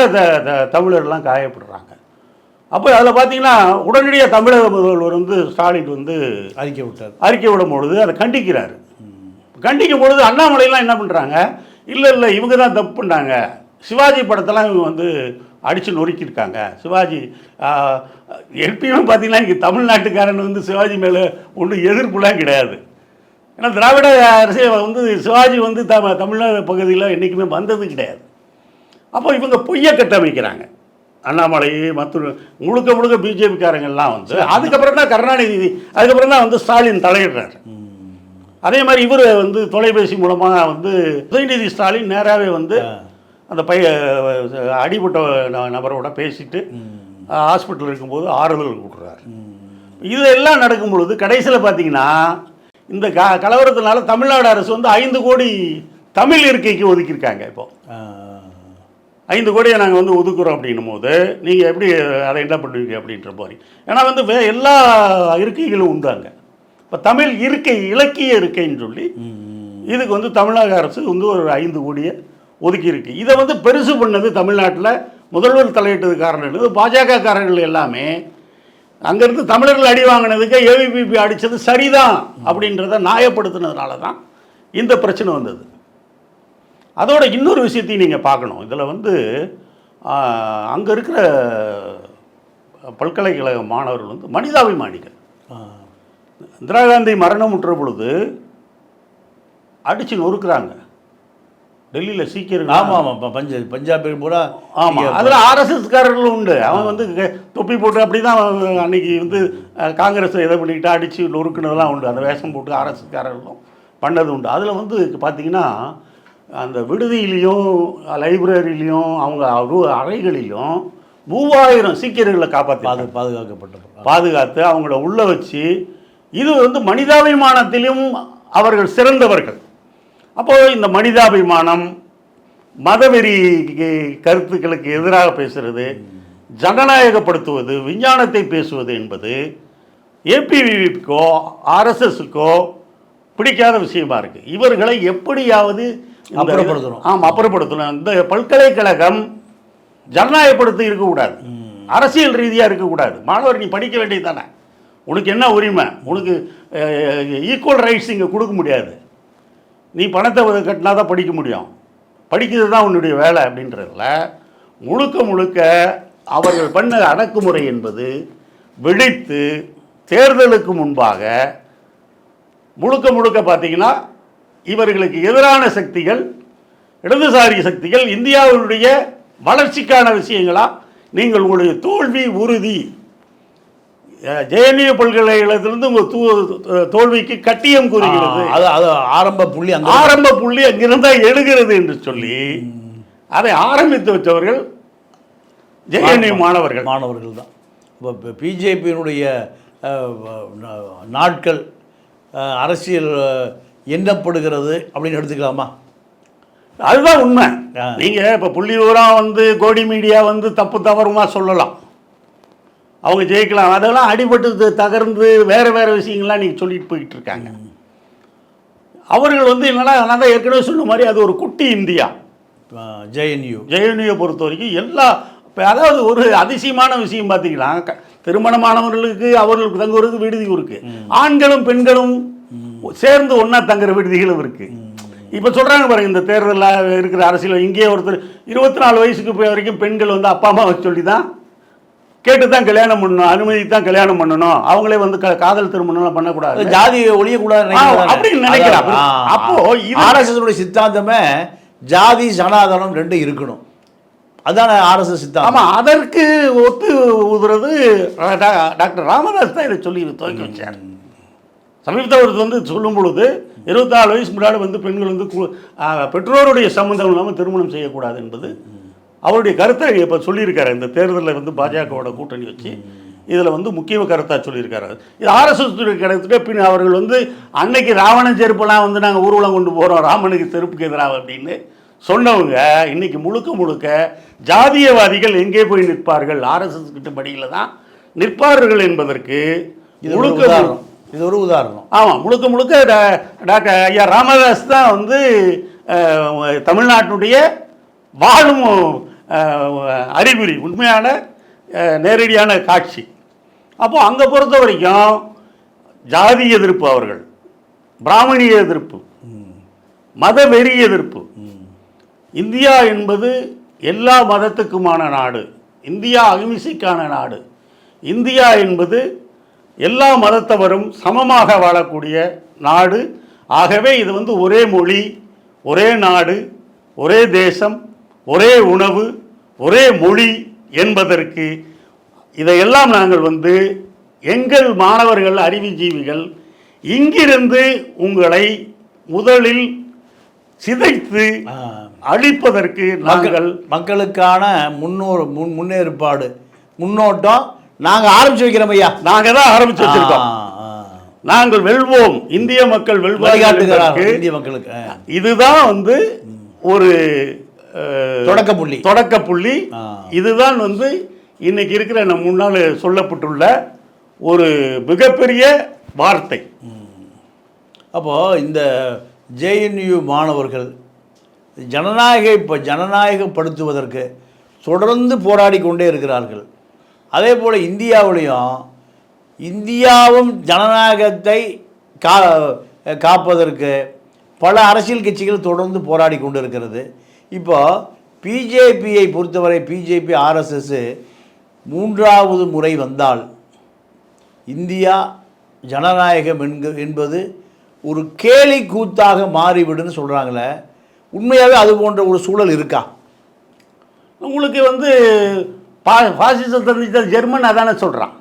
தமிழர்லாம் காயப்படுறாங்க. அப்போ அதில் பார்த்தீங்கன்னா உடனடியாக தமிழக முதல்வர் வந்து ஸ்டாலின் வந்து அறிக்கை விடும் பொழுது அதை கண்டிக்கிறாரு. கண்டிக்கும் பொழுது அண்ணாமலைலாம் என்ன பண்ணுறாங்க, இல்லை இவங்க தான் தப்பு பண்ணாங்க, சிவாஜி படத்தெல்லாம் இவங்க வந்து அடித்து நொறுக்கியிருக்காங்க. சிவாஜி எப்பயுமே பார்த்தீங்கன்னா இங்கே தமிழ்நாட்டுக்காரன் வந்து சிவாஜி மேலே ஒன்றும் எதிர்ப்புலாம் கிடையாது. ஏன்னா திராவிட அரசு வந்து சிவாஜி வந்து தமிழ்நாடு பகுதியில் என்றைக்குமே வந்தது கிடையாது. அப்போ இவங்க பொய்யை கட்டமைக்கிறாங்க. அண்ணாமலை மற்ற முழுக்க பிஜேபிக்காரங்கள்லாம் வந்து அதுக்கப்புறம் தான் கருணாநிதி, அதுக்கப்புறம் தான் வந்து ஸ்டாலின் தலையிடுறாரு. அதே மாதிரி இவர் வந்து தொலைபேசி மூலமாக வந்து உதயநிதி ஸ்டாலின் நேராகவே வந்து அந்த அடிபட்ட நபரோட பேசிட்டு ஹாஸ்பிட்டல் இருக்கும்போது ஆறுதல் கொடுக்குறாரு. இதெல்லாம் நடக்கும் பொழுது கடைசியில் பார்த்தீங்கன்னா இந்த கலவரத்தினால தமிழ்நாடு அரசு வந்து 5 கோடி தமிழ் இருக்கைக்கு ஒதுக்கியிருக்காங்க. இப்போது 5 கோடியை நாங்கள் வந்து ஒதுக்குறோம் அப்படின்னும் போது நீங்கள் எப்படி அதை என்ன பண்ணுவீங்க அப்படின்ற மாதிரி. ஏன்னா வந்து எல்லா இருக்கைகளும் உண்டாங்க. இப்போ தமிழ் இருக்கை, இலக்கிய இருக்கைன்னு சொல்லி இதுக்கு வந்து தமிழக அரசு வந்து ஒரு 5 கோடியை ஒதுக்கியிருக்கு. இதை வந்து பெருசு பண்ணது தமிழ்நாட்டில் முதல்வர் தலையிட்டது காரணம் பாஜக காரர்கள் எல்லாமே அங்கேருந்து தமிழர்கள் அடி வாங்கினதுக்கு ஏபிவிபி அடித்தது சரிதான் அப்படின்றத நியாயப்படுத்தினதுனால தான் இந்த பிரச்சனை வந்தது. அதோட இன்னொரு விஷயத்தையும் நீங்கள் பார்க்கணும். இதில் வந்து அங்கே இருக்கிற பல்கலைக்கழக மாணவர்கள் வந்து மனிதாபிமானிகள். இந்திரா காந்தி மரணமுற்ற பொழுது அடித்து நொறுக்குறாங்க டெல்லியில் சீக்கிரம்.
ஆமாம், பஞ்சாபி பூரா.
ஆமாம், அதில் ஆர்எஸ்எஸ்காரர்களும் உண்டு. அவன் வந்து தொப்பி போட்டு அப்படி தான் அன்றைக்கி வந்து காங்கிரஸ் இதை பண்ணிக்கிட்டு அடித்து நொறுக்குனதெல்லாம் உண்டு. அந்த வேஷம் போட்டு ஆர்எஸ்எஸ்காரர்களும் பண்ணது உண்டு. அதில் வந்து பார்த்திங்கன்னா அந்த விடுதியிலையும் லைப்ரரியிலையும் அவங்க அறைகளிலும் 3000 சீக்கியர்களை பாதுகாத்து அவங்கள உள்ளே வச்சு, இது வந்து மனிதாபிமானத்திலும் அவர்கள் சிறந்தவர்கள். அப்போது இந்த மனிதாபிமானம், மதவெறி கருத்துக்களுக்கு எதிராக பேசுகிறது, ஜனநாயகப்படுத்துவது, விஞ்ஞானத்தை பேசுவது என்பது ஏபிவிபிக்கோ ஆர்எஸ்எஸ்க்கோ பிடிக்காத விஷயமா இருக்குது. இவர்களை எப்படியாவது அப்புறப்படுத்தணும். இந்த பல்கலைக்கழகம் ஜனநாயகப்படுத்தி இருக்கக்கூடாது, அரசியல் ரீதியாக இருக்கக்கூடாது. மாணவர் நீ படிக்க வேண்டியது தானே, உனக்கு என்ன உரிமை, உனக்கு ஈக்குவல் ரைட்ஸ் இங்கே கொடுக்க முடியாது. நீ பணத்தை கட்டினா தான் படிக்க முடியும், படிக்கிறது தான் உன்னுடைய வேலை அப்படின்றதில் முழுக்க அவர்கள் பண்ண அடக்குமுறை என்பது வெடித்து தேர்தலுக்கு முன்பாக முழுக்க பார்த்தீங்கன்னா இவர்களுக்கு எதிரான சக்திகள், இடதுசாரி சக்திகள் இந்தியாவினுடைய வளர்ச்சிக்கான விஷயங்களா? நீங்கள் உங்களுடைய தோல்வி உறுதி, ஜேஎன்யூ பல்கலைக்கழகத்திலிருந்து உங்கள் தோல்விக்கு கட்டியம் கூறுகிறது,
அது ஆரம்ப புள்ளி
அங்கிருந்தா எழுகிறது என்று சொல்லி அதை ஆரம்பித்து வச்சவர்கள் ஜேஎன்யூ மாணவர்கள்
தான். இப்போ பிஜேபியினுடைய நாட்கள் அரசியல் எண்ணப்படுகிறது அப்படின்னு எடுத்துக்கலாமா?
அதுதான் உண்மை. நீங்கள் இப்போ புள்ளிவிவரம் வந்து கோடி மீடியா வந்து தப்பு தவறுமா சொல்லலாம், அவங்க ஜெயிக்கலாம், அதெல்லாம் அடிபட்டு தகர்ந்து வேறு வேறு விஷயங்கள்லாம் நீங்கள் சொல்லிட்டு போயிட்டு இருக்காங்க. அவர்கள் வந்து என்னன்னா, நான் தான் ஏற்கனவே சொன்ன மாதிரி அது ஒரு குட்டி இந்தியா. ஜேஎன்யூ பொறுத்த வரைக்கும் எல்லா இப்போ அதாவது ஒரு அதிசயமான விஷயம் பார்த்தீங்கன்னா, திருமணமானவர்களுக்கு அவர்களுக்கு தங்குறதுக்கு விடுதி இருக்குது, ஆண்களும் பெண்களும் சேர்ந்து ஒன்றா தங்குற விடுதிகளும் இருக்குது. இப்போ சொல்கிறாங்க பாருங்கள், இந்த தேர்தலில் இருக்கிற அரசியல் இங்கேயே ஒருத்தர் 24 வயசுக்கு போய் வரைக்கும் பெண்கள் வந்து அப்பா அம்மாவை சொல்லி தான் கேட்டு தான் கல்யாணம் பண்ணணும், அனுமதி தான் கல்யாணம் பண்ணணும், அவங்களே வந்து காதல் திருமணம் பண்ணக்கூடாது,
ஜாதி ஒழியக்கூடாது
அப்படின்னு நினைக்கிறாங்க. அப்போ
ஆர்எஸ்எஸ் சித்தாந்தமே ஜாதி சனாதனம் ரெண்டு இருக்கணும், அதான ஆர்எஸ்எஸ் சித்தாந்தம்.
ஆமாம், அதற்கு ஒத்து ஊதுறது டாக்டர் ராமதாஸ் தான் இதை சொல்லி துவக்கி வச்சார். சமீபத்தில் அவர் வந்து சொல்லும் பொழுது 24 வயசு முன்னாடி வந்து பெண்கள் வந்து பெற்றோருடைய சம்மந்தம் இல்லாமல் திருமணம் செய்யக்கூடாது என்பது அவருடைய கருத்தை இப்போ சொல்லியிருக்காரு. இந்த தேர்தலில் வந்து பாஜகவோட கூட்டணி வச்சு இதில் வந்து முக்கிய கருத்தாக சொல்லியிருக்காரு. இது ஆர்எஸ்எஸ் கிடைத்துட்டு பின் அவர்கள் வந்து அன்னைக்கு ராவணன் செருப்பெல்லாம் வந்து நாங்கள் ஊர்வலம் கொண்டு போகிறோம் ராமனுக்கு செருப்புக்கு எதிராக அப்படின்னு சொன்னவங்க இன்னைக்கு முழுக்க முழுக்க ஜாதியவாதிகள் எங்கே போய் நிற்பார்கள், ஆர்எஸ்எஸ் கிட்ட படியில் தான் நிற்பார்கள் என்பதற்கு
இது ஒரு உதாரணம்.
ஆமாம், முழுக்க முழுக்க டாக்டர் ஐயா ராமதாஸ் தான் வந்து தமிழ்நாட்டினுடைய வாழும் அறிகுறி, உண்மையான நேரடியான காட்சி. அப்போது அங்கே பொறுத்த வரைக்கும் ஜாதி எதிர்ப்பு, அவர்கள் பிராமணிய எதிர்ப்பு, மத வெறி எதிர்ப்பு. இந்தியா என்பது எல்லா மதத்துக்குமான நாடு, இந்தியா அகிம்சைக்கான நாடு, இந்தியா என்பது எல்லா மதத்தவரும் சமமாக வாழக்கூடிய நாடு. ஆகவே இது வந்து ஒரே மொழி, ஒரே நாடு, ஒரே தேசம், ஒரே உணவு, ஒரே மொழி என்பதற்கு இதையெல்லாம் நாங்கள் வந்து எங்கள் மாணவர்கள் அறிவுஜீவிகள் இங்கிருந்து உங்களை முதலில் சிதைத்து அழிப்பதற்கு நாங்கள்
மக்களுக்கான முன்னேற்பாடு முன்னோட்டம் நாங்கள் ஆரம்பிச்சு வைக்கிறோம் ஐயா.
நாங்கள் தான் ஆரம்பிச்சு வச்சிருக்கோம். நாங்கள் வெல்வோம், இந்திய மக்கள் வெல்வார்கள்,
இந்திய மக்களுக்கு
இதுதான் வந்து ஒரு தொடக்க புள்ளி. இதுதான் வந்து இன்னைக்கு இருக்கிற நம் முன்னால் சொல்லப்பட்டுள்ள ஒரு மிகப்பெரிய வார்த்தை.
அப்போது இந்த ஜேஎன்யூ மாணவர்கள் ஜனநாயகப்படுத்துவதற்கு தொடர்ந்து போராடி கொண்டே இருக்கிறார்கள். அதே போல் இந்தியாவும் ஜனநாயகத்தை காப்பதற்கு பல அரசியல் கட்சிகள் தொடர்ந்து போராடி கொண்டு இருக்கிறது. இப்போ பிஜேபியை பொறுத்தவரை பிஜேபி ஆர்எஸ்எஸ் 3வது முறை வந்தால் இந்தியா ஜனநாயகம் என்பது ஒரு கேலி கூத்தாக மாறிவிடுன்னு சொல்கிறாங்களே, உண்மையாகவே அது போன்ற ஒரு சூழல் இருக்கா?
உங்களுக்கு வந்து பாசிசம் தெரிஞ்ச ஜெர்மன் அதானே சொல்கிறான்,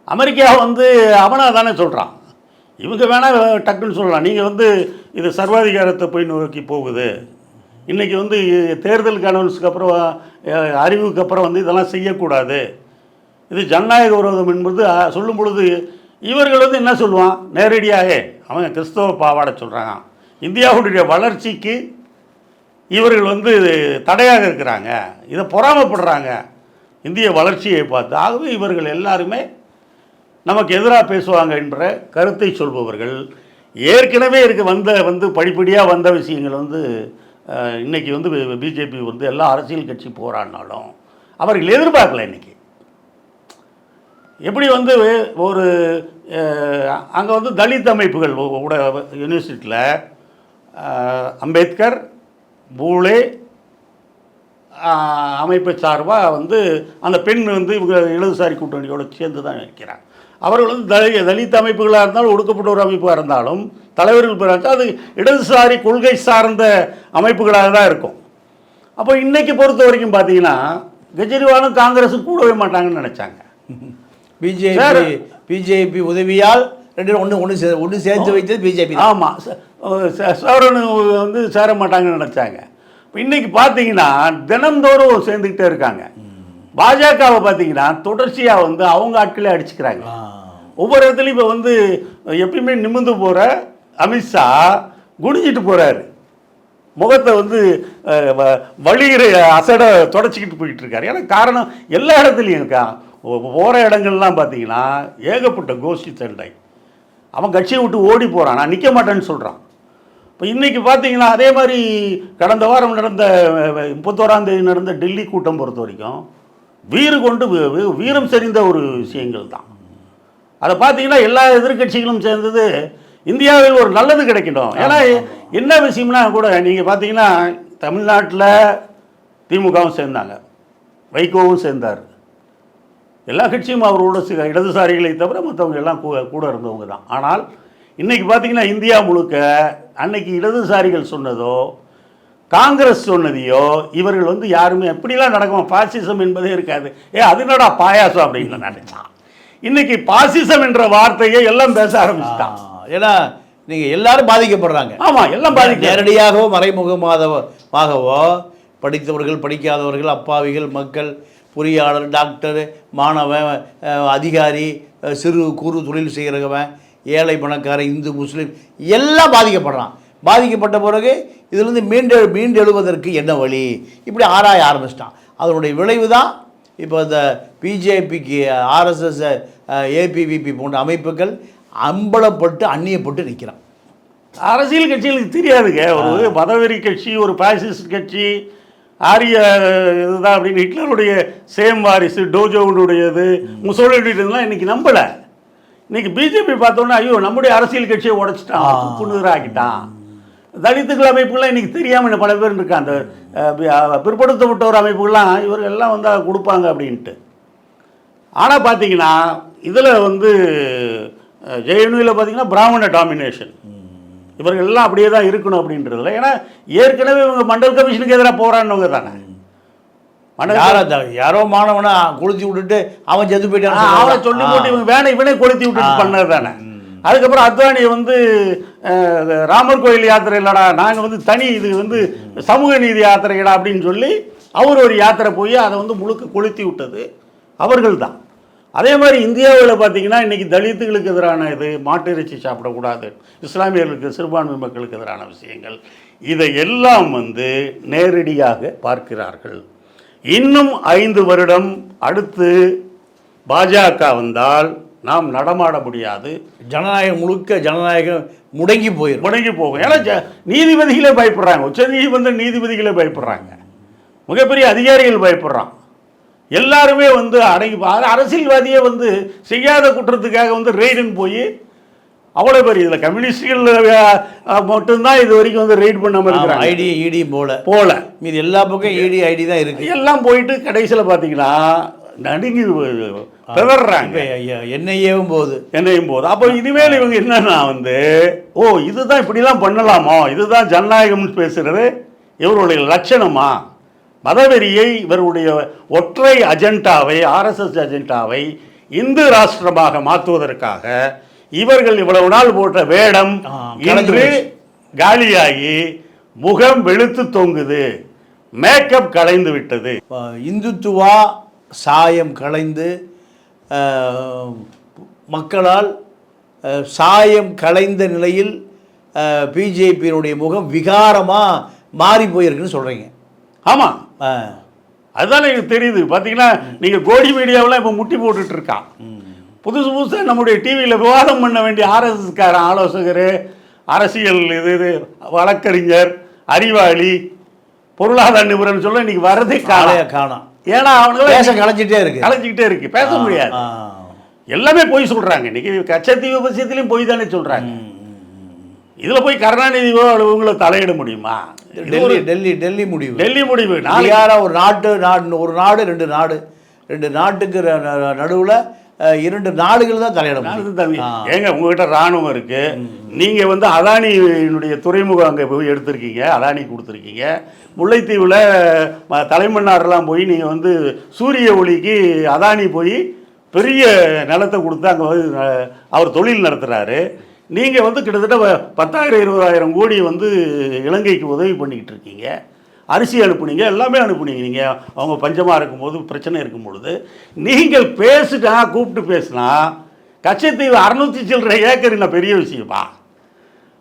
அமெரிக்கா வந்து அவனை அதானே சொல்கிறான். இவங்க வேணால் டக்குன்னு சொல்லலாம், நீங்கள் வந்து இது சர்வாதிகாரத்தை போய் நோக்கி போகுது, இன்றைக்கி வந்து தேர்தல் அனௌன்ஸுக்கு அப்புறம் அறிவுக்கு அப்புறம் வந்து இதெல்லாம் செய்யக்கூடாது, இது ஜனநாயக விரோதம் என்பது சொல்லும் பொழுது இவர்கள் வந்து என்ன சொல்லுவான், நேரடியாக அவங்க கிறிஸ்தவ பாவாடை சொல்கிறாங்க, இந்தியாவுடைய வளர்ச்சிக்கு இவர்கள் வந்து தடையாக இருக்கிறாங்க, இதை பொறாமப்படுறாங்க இந்திய வளர்ச்சியை பார்த்து. ஆகவே இவர்கள் எல்லாருமே நமக்கு எதிராக பேசுவாங்க என்ற கருத்தை சொல்பவர்கள் ஏற்கனவே வந்து படிப்படியாக வந்த விஷயங்கள் வந்து இன்றைக்கி வந்து பிஜேபி வந்து எல்லா அரசியல் கட்சி போராடினாலும் அவர்கள் எதிர்பார்க்கல. இன்றைக்கி எப்படி வந்து ஒரு அங்கே வந்து தலித் அமைப்புகள் யூனிவர்சிட்டியில் அம்பேத்கர் பூலே அமைப்பை சார்பாக வந்து அந்த பெண் வந்து இவங்க இடதுசாரி கூட்டணியோடு சேர்ந்து தான் இருக்கிறாங்க. அவர்கள் வந்து தலித் அமைப்புகளாக இருந்தாலும் ஒடுக்கப்பட்ட ஒரு அமைப்பாக இருந்தாலும் தலைவர்கள் பெறாச்சு அது இடதுசாரி கொள்கை சார்ந்த அமைப்புகளாக தான் இருக்கும். அப்போ இன்னைக்கு பொறுத்த வரைக்கும் பார்த்தீங்கன்னா கெஜ்ரிவாலும் காங்கிரஸும் கூடவே மாட்டாங்கன்னு நினைச்சாங்க.
பிஜேபி உதவியால் ஒன்று சேர்த்து வைத்தது பிஜேபி.
ஆமாம், சவரனு வந்து சேர மாட்டாங்கன்னு நினச்சாங்க. இப்போ இன்றைக்கி பார்த்தீங்கன்னா தினந்தோறும் சேர்ந்துக்கிட்டே இருக்காங்க. பாஜகவை பார்த்தீங்கன்னா தொடர்ச்சியாக வந்து அவங்க ஆட்களே அடிச்சுக்கிறாங்க. ஒவ்வொரு இடத்துலையும் இப்போ வந்து எப்பயுமே நிமிர்ந்து போகிற அமித்ஷா குடிஞ்சிட்டு போகிறாரு, முகத்தை வந்து வழிகிற அசடை தொடச்சிக்கிட்டு போயிட்டு இருக்காரு. ஏன்னா காரணம் எல்லா இடத்துலையும் இருக்கா. போகிற இடங்கள்லாம் பார்த்தீங்கன்னா ஏகப்பட்ட கோஷ்டி சண்டை. அவன் கட்சியை விட்டு ஓடி போகிறான், நான் நிற்க மாட்டேன்னு சொல்கிறான். இப்போ இன்றைக்கி பார்த்தீங்கன்னா அதே மாதிரி கடந்த வாரம் நடந்த 31ஆம் தேதி நடந்த டெல்லி கூட்டம் பொறுத்த வரைக்கும் வீரம் செறிந்த ஒரு விஷயங்கள் தான். அதை பார்த்தீங்கன்னா எல்லா எதிர்கட்சிகளும் சேர்ந்தது இந்தியாவில் ஒரு நல்லது கிடைக்கணும். ஏன்னா என்ன விஷயம்னா கூட நீங்கள் பார்த்தீங்கன்னா தமிழ்நாட்டில் திமுகவும் சேர்ந்தாங்க, வைகோவும் சேர்ந்தார். எல்லா கட்சியும் அவரோட இடதுசாரிகளை தவிர மற்றவங்க எல்லாம் கூட இருந்தவங்க தான். ஆனால் இன்றைக்கி பார்த்தீங்கன்னா இந்தியா முழுக்க அன்னைக்கு இடதுசாரிகள் சொன்னதோ காங்கிரஸ் சொன்னதையோ இவர்கள் வந்து யாருமே எப்படிலாம் நடக்கும், பாசிசம் என்பதே இருக்காது. அது என்னடா பாயாசம் அப்படின்னு நினைச்சான். இன்னைக்கு பாசிசம் என்ற வார்த்தையை எல்லாம் பேச ஆரம்பிச்சுட்டான்.
ஏன்னா நீங்கள் எல்லாரும் பாதிக்கப்படுறாங்க.
ஆமாம், எல்லாம்
நேரடியாகவோ மறைமுகமாகவோ படித்தவர்கள் படிக்காதவர்கள் அப்பாவிகள் மக்கள் பொறியாளர் டாக்டர் மாணவன் அதிகாரி சிறு குறு தொழில் செய்கிறவன் ஏழை பணக்காரன் இந்து முஸ்லீம் எல்லாம் பாதிக்கப்படுறான். பாதிக்கப்பட்ட பிறகு இதிலிருந்து மீண்டெழுவதற்கு என்ன வழி இப்படி ஆராய ஆரம்பிச்சிட்டான். அதனுடைய விளைவு தான் இப்போ இந்த பிஜேபிக்கு ஆர்எஸ்எஸ் ஏபிவிபி போன்ற அமைப்புகள் அம்பலப்பட்டு அந்நியப்பட்டு நிற்கிறான்.
அரசியல் கட்சிகளுக்கு தெரியாதுங்க. ஒரு மதவெறி கட்சி, ஒரு பாசிஸ்ட் கட்சி, ஆரிய இதுதான் அப்படின்னு ஹிட்லருடைய சேம் வாரிசு டோஜோவுடையது முசோலினிலாம் இன்னைக்கு நம்பலை. இன்னைக்கு பிஜேபி பார்த்தோன்னா ஐயோ நம்முடைய அரசியல் கட்சியை உடைச்சிட்டான், புண்ணுதராக்கிட்டான். தலித்துகள் அமைப்புகள்லாம் இன்றைக்கி தெரியாமல் பல பேர் இருக்கான். அந்த பிற்படுத்தப்பட்டோர் அமைப்புகள்லாம் இவர்கள் எல்லாம் வந்தால் கொடுப்பாங்க அப்படின்ட்டு. ஆனால் பார்த்தீங்கன்னா இதில் வந்து ஜேஎன்யூவில் பார்த்தீங்கன்னா பிராமண டாமினேஷன், இவர்கள் எல்லாம் அப்படியே தான் இருக்கணும் அப்படின்றதில்ல. ஏன்னா ஏற்கனவே இவங்க மண்டல் கமிஷனுக்கு எதிராக போராடினவங்க தானே.
யாரோ மாணவனை கொளுத்தி விட்டுட்டு அவன் செத்து போயிட்டான்,
அவனை சொல்லி போட்டு இவங்க வேணை இவனே கொளுத்தி விட்டுட்டு பண்ணது தானே. அதுக்கப்புறம் அத்வானியை வந்து ராமர் கோயில் யாத்திரை இல்லடா, நாங்கள் வந்து தனி இது வந்து சமூக நீதி யாத்திரைடா அப்படின்னு சொல்லி அவர் ஒரு யாத்திரை போய் அதை வந்து முழுக்க கொளுத்தி விட்டது அவர்கள் தான். அதே மாதிரி இந்தியாவில் பார்த்தீங்கன்னா இன்றைக்கி தலித்துகளுக்கு எதிரான இது, மாட்டு இறைச்சி சாப்பிடக்கூடாது, இஸ்லாமியர்களுக்கு சிறுபான்மை மக்களுக்கு எதிரான விஷயங்கள், இதை எல்லாம் வந்து நேரடியாக பார்க்கிறார்கள். இன்னும் 5 வருடம் அடுத்து பாஜக வந்தால் நாம் நடமாட முடியாது.
ஜனநாயகம் முழுக்க ஜனநாயகம் முடங்கி
போகும். ஏன்னா நீதிபதிகளே பயப்படுறாங்க, உச்ச நீதிமன்ற நீதிபதிகளே பயப்படுறாங்க, மிகப்பெரிய அதிகாரிகள் பயப்படுறான். எல்லாருமே வந்து அரசியல்வாதியே வந்து செய்யாத குற்றத்துக்காக வந்து ரெய்டுன்னு போய் அவ்வளோ பெரிய இதில் கம்யூனிஸ்டுகள் மட்டும்தான் இது வரைக்கும் வந்து ரெய்ட் பண்ணாமல் இருக்கிறாங்க.
ஐடி போல மீது எல்லா பக்கம் ஐடி தான் இருக்குது.
எல்லாம் போயிட்டு கடைசியில் பார்த்தீங்கன்னா நடுங்கி பிறர்றாங்க.
என்னையும் போது.
அப்போ இனிமேல் இவங்க என்னன்னா வந்து இதுதான் இப்படிலாம் பண்ணலாமா, இதுதான் ஜனநாயகம்னு பேசுகிறது இவருடைய லட்சணமா, மதவெறியை இவருடைய ஒற்றை அஜெண்டாவை ஆர்எஸ்எஸ் அஜெண்டாவை இந்து ராஷ்டிரமாக மாற்றுவதற்காக இவர்கள் இவ்வளவு நாள் போட்ட வேடம் இன்று காலியாகி முகம் வெளுத்து தொங்குது, மேக்கப் கலைந்து விட்டது.
இந்துத்துவா சாயம் கலைந்து மக்களால் சாயம் கலைந்த நிலையில் பிஜேபியினுடைய முகம் விகாரமாக மாறி போயிருக்குன்னு சொல்கிறீங்க.
ஆமாம், அதுதான் எனக்கு தெரியுது. பார்த்தீங்கன்னா நீங்கள் கோடி மீடியாவெல்லாம் இப்போ முட்டி போட்டுட்ருக்கான். புதுசாக நம்முடைய டிவியில் விவாதம் பண்ண வேண்டிய ஆர்எஸ்எஸ்காரன் ஆலோசகர், அரசியல் இது வழக்கறிஞர், அறிவாளி, பொருளாதார நிபுணர் சொல்ல இன்னைக்கு வரதே காணோம். ஏன்னா அவனுங்க கலைஞ்சிக்கிட்டே இருக்கு, பேச முடியாது. எல்லாமே போய் சொல்கிறாங்க. இன்னைக்கு கச்சத்தீவு விஷயத்துலையும் போய் தானே சொல்கிறாங்க. இதில் போய் கருணாநிதியோ இவங்கள தலையிட முடியுமா?
டெல்லி முடிவு
நாளைக்கு
ஒரு நாடு ரெண்டு நாட்டுக்கு நடுவில் 2 நாடுகள் தான் தலையிட முடியும்.
ஏங்க உங்ககிட்ட ராணுவம் இருக்கு, நீங்க வந்து அதானியினுடைய துறைமுகம் அங்கே போய் எடுத்திருக்கீங்க, அதானி கொடுத்துருக்கீங்க. முல்லைத்தீவில் தலைமன்னாரெலாம் போய் நீங்கள் வந்து சூரிய ஒளிக்கு அதானி போய் பெரிய நிலத்தை கொடுத்து அங்கே வந்து அவர் தொழில் நடத்துகிறாரு. நீங்கள் வந்து கிட்டத்தட்ட 10,000-20,000 கோடி வந்து இலங்கைக்கு உதவி பண்ணிக்கிட்டு இருக்கீங்க. அரிசி அனுப்புனீங்க, எல்லாமே அனுப்புனீங்க. நீங்கள் அவங்க பஞ்சமாக இருக்கும்போது, பிரச்சனை இருக்கும் பொழுது நீங்கள் பேசுட்டா, கூப்பிட்டு பேசுனா கச்சத்தீவு 600 சில்லற ஏக்கர் என்ன பெரிய விஷயமா?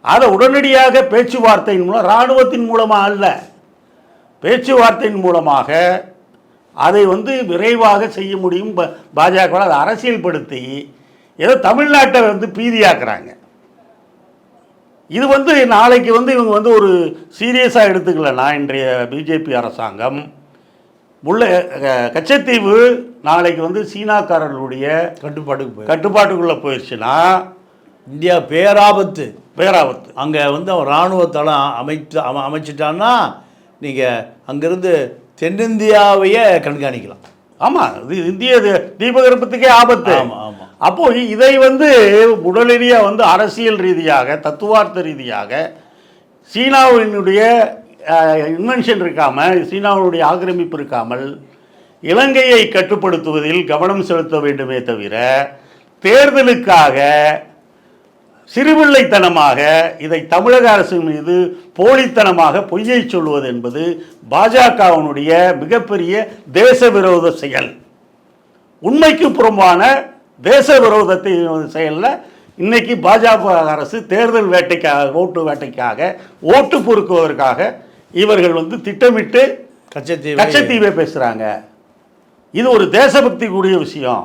அதை உடனடியாக பேச்சுவார்த்தையின் மூலம், இராணுவத்தின் மூலமாக அல்ல, பேச்சுவார்த்தையின் மூலமாக அதை வந்து விரைவாக செய்ய முடியும். பாஜக அதை அரசியல்படுத்தி ஏதோ தமிழ்நாட்டை வந்து பீதியாக்குறாங்க. இது வந்து நாளைக்கு வந்து இவங்க வந்து ஒரு சீரியஸாக எடுத்துக்கலன்னா, இன்றைய பிஜேபி அரசாங்கம் கச்சத்தீவு நாளைக்கு வந்து சீனாக்காரர்களுடைய கட்டுப்பாட்டுக்குள்ளே போயிடுச்சுன்னா
இந்தியா பேராபத்து. அங்கே வந்து அவன் இராணுவத்தெல்லாம் அமைச்சிட்டான்னா நீங்கள் அங்கேருந்து தென்னிந்தியாவையே கண்காணிக்கலாம்.
ஆமாம், இது இந்திய தீபகற்பத்துக்கே ஆபத்து.
ஆமாம் ஆமாம்.
அப்போது இதை வந்து உடனடியாக வந்து அரசியல் ரீதியாக, தத்துவார்த்த ரீதியாக சீனாவினுடைய இன்வென்ஷன் இருக்காமல், சீனாவுடைய ஆக்கிரமிப்பு இருக்காமல் இலங்கையை கட்டுப்படுத்துவதில் கவனம் செலுத்த வேண்டுமே தவிர, தேர்தலுக்காக சிறுபிள்ளைத்தனமாக இதை தமிழக அரசு மீது போலித்தனமாக பொய்யை சொல்வது என்பது பாஜகவினுடைய மிகப்பெரிய தேச விரோத செயல். உண்மைக்கு புறம்பான தேச விரோதத்தை செயலில் இன்னைக்கு பாஜக அரசு தேர்தல் வேட்டைக்காக, ஓட்டு வேட்டைக்காக, ஓட்டு பொறுக்குவதற்காக இவர்கள் வந்து திட்டமிட்டு கச்சத்தீவை பேசுகிறாங்க. இது ஒரு தேசபக்தி கூடிய விஷயம்,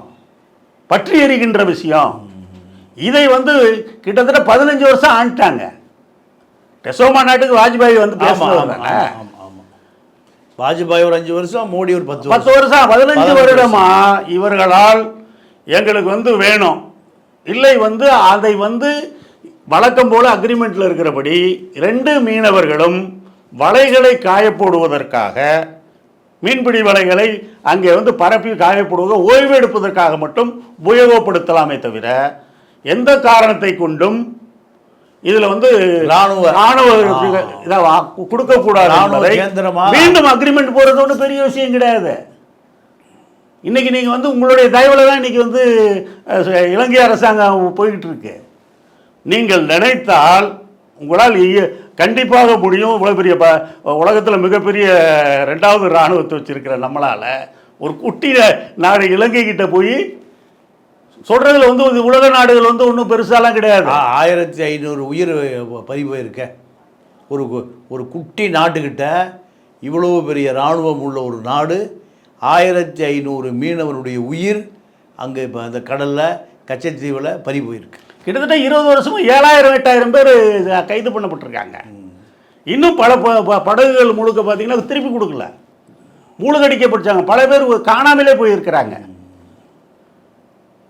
பற்றி எறிகின்ற விஷயம். இதை வந்து கிட்டத்தட்ட 15 வருஷம் ஆண்டாங்க. டெசோமா நாட்டுக்கு வாஜ்பாய் வந்து பேசுவாங்க.
வாஜ்பாய் ஒரு 5 வருஷம், மோடி ஒரு 10
வருஷம், 15 வருடமா இவர்களால் எங்களுக்கு வந்து வேணும் இல்லை வந்து அதை வந்து வழக்கம் போல அக்ரிமெண்ட்டில் இருக்கிறபடி 2 மீனவர்களும் வலைகளை காயப்போடுவதற்காக, மீன்பிடி வலைகளை அங்கே வந்து பரப்பி காயப்படுவதற்கு, ஓய்வு எடுப்பதற்காக மட்டும் உபயோகப்படுத்தலாமே தவிர எந்த காரணத்தை கொண்டும் இதில் வந்து ராணுவ கொடுக்கக்கூடாது. மீண்டும் அக்ரிமெண்ட் போகிறது ஒன்றும் பெரிய விஷயம் கிடையாது. இன்னைக்கு நீங்கள் வந்து உங்களுடைய தயவில் தான் இன்னைக்கு வந்து இலங்கை அரசாங்கம் போய்கிட்டு இருக்கு. நீங்கள் நினைத்தால் உங்களால் கண்டிப்பாக முடியும். இவ்வளோ பெரிய உலகத்தில் மிகப்பெரிய 2வது இராணுவத்தை வச்சிருக்கிற நம்மளால் ஒரு குட்டி நாடு இலங்கை கிட்ட போய் சொல்கிறதுல வந்து உலக நாடுகள் வந்து ஒன்றும் பெருசாலாம் கிடையாது.
1500 உயிர் பதிவு இருக்க ஒரு குட்டி நாட்டுக்கிட்ட இவ்வளோ பெரிய இராணுவம் உள்ள ஒரு நாடு, 1500 மீனவனுடைய உயிர் அங்கே இப்போ அந்த கடலில் கச்சத்தீவில் பறி போயிருக்கு.
கிட்டத்தட்ட 20 வருஷமும் 7000-8000 பேர் கைது பண்ணப்பட்டிருக்காங்க. இன்னும் பல படகுகள் முழுக்க பார்த்தீங்கன்னா திருப்பி கொடுக்கல, மூழ்கடிக்கப்பட்டாங்க. பல பேர் காணாமலே போயிருக்கிறாங்க.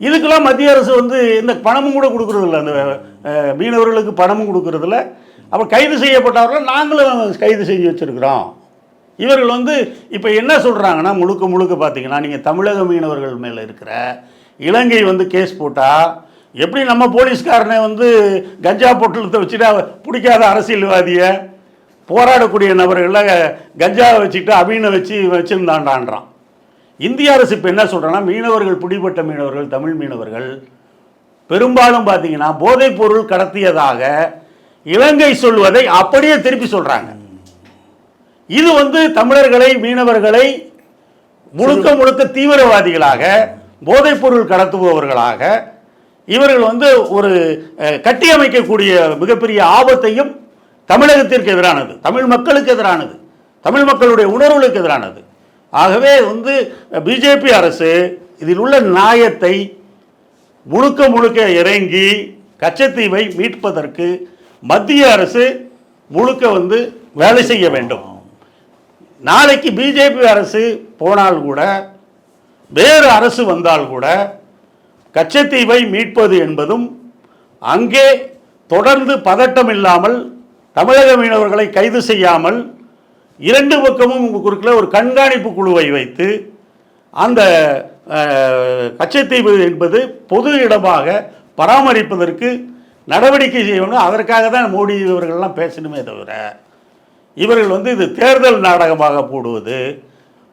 இதுக்கெல்லாம் மத்திய அரசு வந்து இந்த பணமும் கூட கொடுக்குறதில்ல, அந்த மீனவர்களுக்கு பணமும் கொடுக்குறதில்ல. அப்போ கைது செய்யப்பட்டவர்கள் நாங்களும் கைது செஞ்சு வச்சுருக்கிறோம். இவர்கள் வந்து இப்போ என்ன சொல்கிறாங்கன்னா, முழுக்க பார்த்தீங்கன்னா நீங்கள் தமிழக மீனவர்கள் மேலே இருக்கிற இலங்கை வந்து கேஸ் போட்டால் எப்படி நம்ம போலீஸ்காரனை வந்து கஞ்சா பொட்டலத்தை வச்சுட்டு பிடிக்காத அரசியல்வாதியை, போராடக்கூடிய நபர்களை கஞ்சாவை வச்சுட்டு அமீனை வச்சுருந்தாண்டான்றான். இந்திய அரசு இப்போ என்ன சொல்கிறேன்னா, மீனவர்கள், பிடிபட்ட மீனவர்கள், தமிழ் மீனவர்கள் பெரும்பாலும் பார்த்தீங்கன்னா போதைப் பொருள் கடத்தியதாக இலங்கை சொல்வதை அப்படியே திருப்பி சொல்கிறாங்க. இது வந்து தமிழர்களை, மீனவர்களை முழுக்க தீவிரவாதிகளாக, போதைப் பொருள் கடத்துபவர்களாக இவர்கள் வந்து ஒரு கட்டியமைக்கக்கூடிய மிகப்பெரிய ஆபத்தையும் தமிழகத்திற்கு எதிரானது, தமிழ் மக்களுக்கு எதிரானது, தமிழ் மக்களுடைய உணர்வுகளுக்கு எதிரானது. ஆகவே வந்து பிஜேபி அரசு இதில் உள்ள நியாயத்தை முழுக்க இறங்கி கச்சத்தீவை மீட்பதற்கு மத்திய அரசு முழுக்க வந்து வேலை செய்ய வேண்டும். நாளைக்கு பிஜேபி அரசு போனால் கூட, வேறு அரசு வந்தால் கூட, கச்சத்தீவை மீட்பது என்பதும் அங்கே தொடர்ந்து பதட்டம் இல்லாமல், தமிழக மீனவர்களை கைது செய்யாமல், 2 பக்கமும் குறுக்கில் ஒரு கண்காணிப்பு குழுவை வைத்து அந்த கச்சத்தீவு என்பது பொது இடமாக பராமரிப்பதற்கு நடவடிக்கை செய்யணும். அதற்காக தான் மோடி இவர்கள்லாம் பேசணுமே தவிர இவர்கள் வந்து இது தேர்தல் நாடகமாக போடுவது,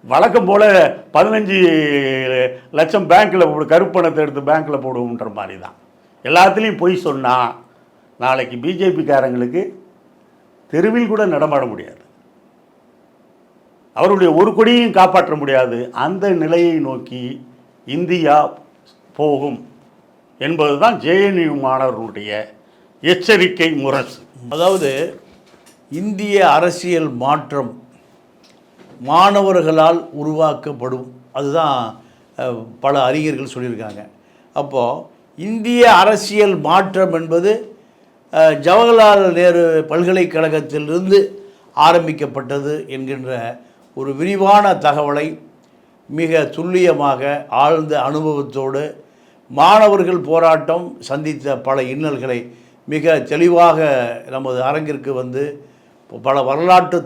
வழக்கம் போல் 15 லட்சம் பேங்க்கில் கருப்பணத்தை எடுத்து பேங்க்கில் போடுவோன்ற மாதிரி தான். எல்லாத்துலேயும் பொய் சொன்னால் நாளைக்கு பிஜேபிக்காரங்களுக்கு தெருவில் கூட நடமாட முடியாது, அவருடைய ஒரு கொடியையும் காப்பாற்ற முடியாது. அந்த நிலையை நோக்கி இந்தியா போகும் என்பது தான் ஜேஎன்யூ மாணவர்களுடைய எச்சரிக்கை முரசு.
அதாவது இந்திய அரசியல் மாற்றம் மாணவர்களால் உருவாக்கப்படும், அதுதான் பல அறிஞர்கள் சொல்லியிருக்காங்க. அப்போது இந்திய அரசியல் மாற்றம் என்பது ஜவஹர்லால் நேரு பல்கலைக்கழகத்திலிருந்து ஆரம்பிக்கப்பட்டது என்கின்ற ஒரு விரிவான தகவலை மிக துல்லியமாக ஆழ்ந்த அனுபவத்தோடு மாணவர்கள் போராட்டம் சந்தித்த பல இன்னல்களை மிக தெளிவாக நமது அரங்கிற்கு வந்து பல வரலாற்று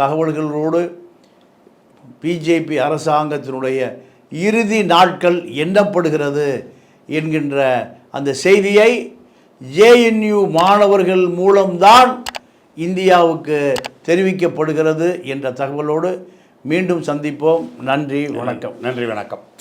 தகவல்களோடு பிஜேபி அரசாங்கத்தினுடைய இறுதி நாட்கள் எண்ணப்படுகிறது என்கின்ற அந்த செய்தியை ஜேஎன்யூ மாணவர்கள் மூலம்தான் இந்தியாவுக்கு தெரிவிக்கப்படுகிறது என்ற தகவலோடு மீண்டும் சந்திப்போம். நன்றி, வணக்கம்.
நன்றி, வணக்கம்.